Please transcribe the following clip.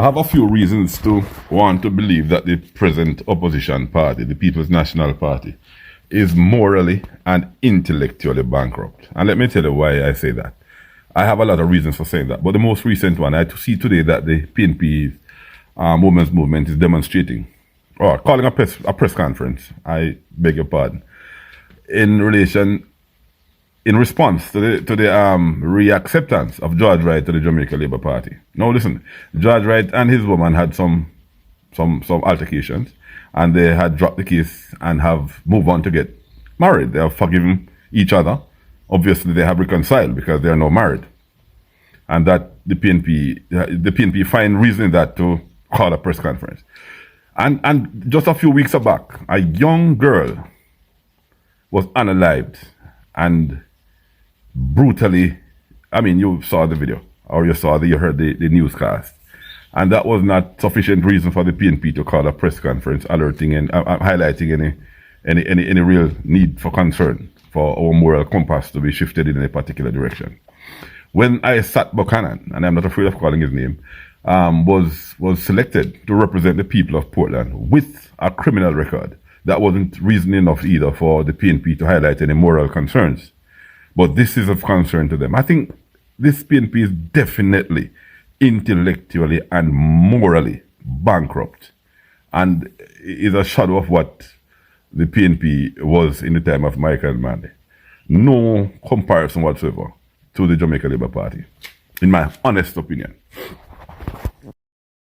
I have a few reasons to want to believe that the present opposition party, the People's National Party, is morally and intellectually bankrupt. And let me tell you why I say that. I have a lot of reasons for saying that, but the most recent one, I see today that the PNP women's movement is demonstrating, or calling a press conference, I beg your pardon, in response to the reacceptance of George Wright to the Jamaica Labour Party. Now listen, George Wright and his woman had some altercations, and they had dropped the case and have moved on to get married. They have forgiven each other. Obviously, they have reconciled because they are now married, and that the PNP find reason in that to call a press conference. And just a few weeks back, a young girl was unalived and brutally, I mean, you saw the video, or you heard the newscast, and that was not sufficient reason for the PNP to call a press conference alerting and highlighting any real need for concern for our moral compass to be shifted in a particular direction. When Isaac Buchanan, and I'm not afraid of calling his name, was selected to represent the people of Portland with a criminal record, that wasn't reason enough either for the PNP to highlight any moral concerns. But this is of concern to them. I think this PNP is definitely intellectually and morally bankrupt, and is a shadow of what the PNP was in the time of Michael Manley. No comparison whatsoever to the Jamaica Labour Party, in my honest opinion.